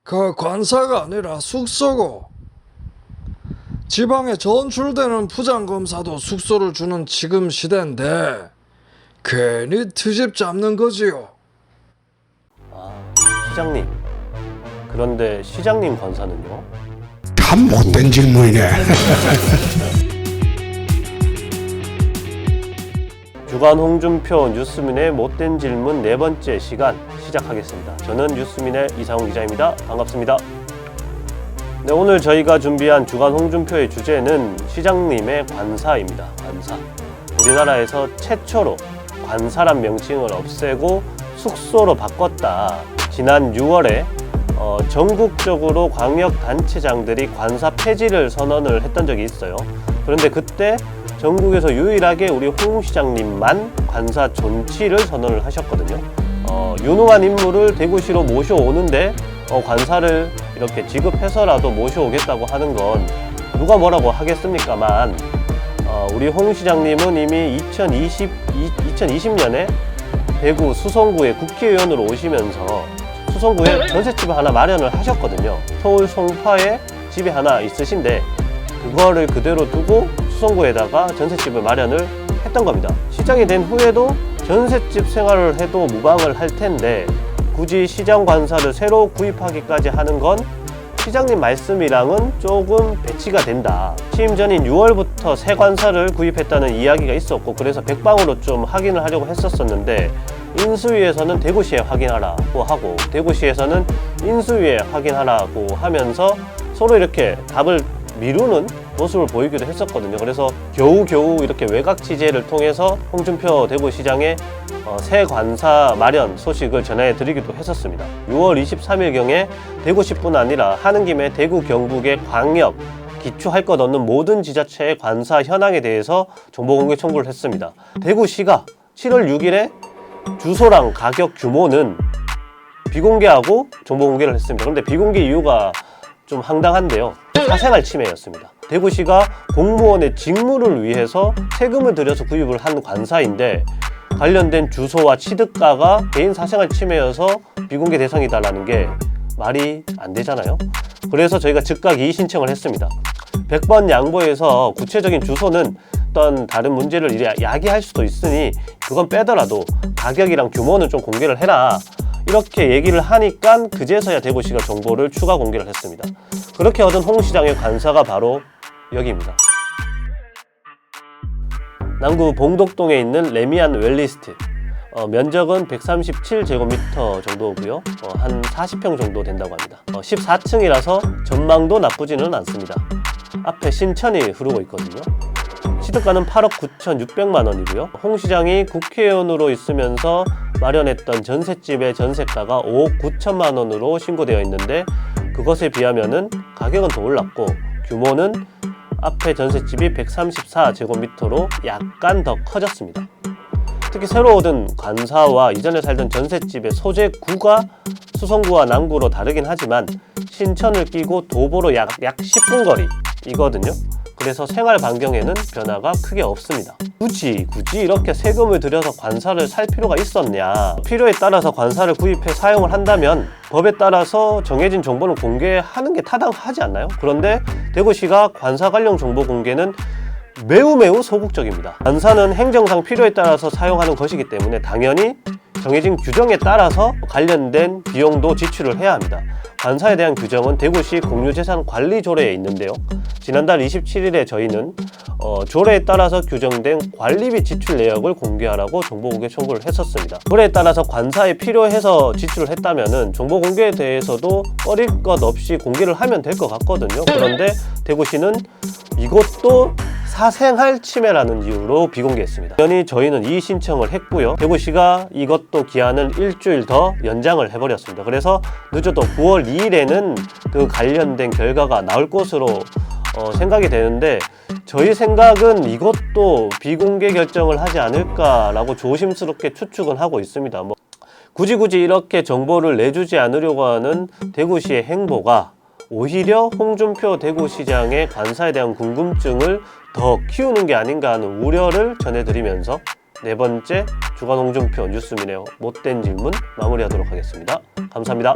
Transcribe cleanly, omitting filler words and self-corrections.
그 관사가 아니라 숙소고, 지방에 전출되는 부장검사도 숙소를 주는 지금 시대인데 괜히 트집 잡는 거지요. 시장님. 그런데 시장님 관사는요? 참 못된 질문이네. 주간 홍준표 뉴스민의 못된 질문 네 번째 시간 시작하겠습니다. 저는 뉴스민의 이상훈 기자입니다. 반갑습니다. 네, 오늘 저희가 준비한 주간 홍준표의 주제는 시장님의 관사입니다. 관사. 우리나라에서 최초로 관사란 명칭을 없애고 숙소로 바꿨다. 지난 6월에 전국적으로 광역단체장들이 관사 폐지를 선언을 했던 적이 있어요. 그런데 그때 전국에서 유일하게 우리 홍 시장님만 관사 존치를 선언을 하셨거든요. 유능한 인물을 대구시로 모셔오는데 관사를 이렇게 지급해서라도 모셔오겠다고 하는 건 누가 뭐라고 하겠습니까만, 우리 홍 시장님은 이미 2020년에 대구 수성구에 국회의원으로 오시면서 수성구에 전셋집을 하나 마련을 하셨거든요. 서울 송파에 집이 하나 있으신데 그거를 그대로 두고 수성구에다가 전셋집을 마련을 했던 겁니다. 시장이 된 후에도 전셋집 생활을 해도 무방을 할 텐데 굳이 시장 관사를 새로 구입하기까지 하는 건 시장님 말씀이랑은 조금 배치가 된다. 취임 전인 6월부터 새 관사를 구입했다는 이야기가 있었고, 그래서 백방으로 좀 확인을 하려고 했었는데 인수위에서는 대구시에 확인하라고 하고 대구시에서는 인수위에 확인하라고 하면서 서로 이렇게 답을 미루는 모습을 보이기도 했었거든요. 그래서 겨우겨우 이렇게 외곽 취재를 통해서 홍준표 대구시장의 새 관사 마련 소식을 전해드리기도 했었습니다. 6월 23일경에 대구시뿐 아니라 하는 김에 대구 경북의 광역, 기초할 것 없는 모든 지자체의 관사 현황에 대해서 정보공개 청구를 했습니다. 대구시가 7월 6일에 주소랑 가격 규모는 비공개하고 정보공개를 했습니다. 그런데 비공개 이유가 좀 황당한데요. 사생활 침해였습니다. 대구시가 공무원의 직무를 위해서 세금을 들여서 구입을 한 관사인데 관련된 주소와 취득가가 개인 사생활 침해여서 비공개 대상이다라는 게 말이 안 되잖아요. 그래서 저희가 즉각 이의 신청을 했습니다. 100번 양보해서 구체적인 주소는 어떤 다른 문제를 야기할 수도 있으니 그건 빼더라도 가격이랑 규모는 좀 공개를 해라, 이렇게 얘기를 하니까 그제서야 대구시가 정보를 추가 공개를 했습니다. 그렇게 얻은 홍 시장의 관사가 바로 여기입니다. 남구 봉독동에 있는 레미안 웰리스트. 면적은 137제곱미터 정도고요. 한 40평 정도 된다고 합니다. 14층이라서 전망도 나쁘지는 않습니다. 앞에 신천이 흐르고 있거든요. 취득가는 8억 9,600만 원이고요. 홍 시장이 국회의원으로 있으면서 마련했던 전셋집의 전셋가가 5억 9천만 원으로 신고되어 있는데 그것에 비하면은 가격은 더 올랐고 규모는 앞에 전셋집이 134제곱미터로 약간 더 커졌습니다. 특히 새로 얻은 관사와 이전에 살던 전셋집의 소재구가 수성구와 남구로 다르긴 하지만 신천을 끼고 도보로 약 10분 거리이거든요. 그래서 생활 반경에는 변화가 크게 없습니다. 굳이 이렇게 세금을 들여서 관사를 살 필요가 있었냐? 필요에 따라서 관사를 구입해 사용을 한다면 법에 따라서 정해진 정보는 공개하는 게 타당하지 않나요? 그런데 대구시가 관사 관련 정보 공개는 매우 소극적입니다. 관사는 행정상 필요에 따라서 사용하는 것이기 때문에 당연히 정해진 규정에 따라서 관련된 비용도 지출을 해야 합니다. 관사에 대한 규정은 대구시 공유재산관리조례에 있는데요. 지난달 27일에 저희는 조례에 따라서 규정된 관리비 지출 내역을 공개하라고 정보공개 청구를 했었습니다. 조례에 따라서 관사에 필요해서 지출을 했다면 정보 공개에 대해서도 꺼릴 것 없이 공개를 하면 될 것 같거든요. 그런데 대구시는 이것도 사생활 침해라는 이유로 비공개했습니다. 당연히 저희는 이의 신청을 했고요. 대구시가 이것도 기한을 일주일 더 연장을 해버렸습니다. 그래서 늦어도 9월 2일에는 그 관련된 결과가 나올 것으로 생각이 되는데 저희 생각은 이것도 비공개 결정을 하지 않을까라고 조심스럽게 추측은 하고 있습니다. 굳이 이렇게 정보를 내주지 않으려고 하는 대구시의 행보가 오히려 홍준표 대구시장의 관사에 대한 궁금증을 더 키우는 게 아닌가 하는 우려를 전해드리면서 네 번째 주간 홍준표 뉴스민의 못된 질문 마무리하도록 하겠습니다. 감사합니다.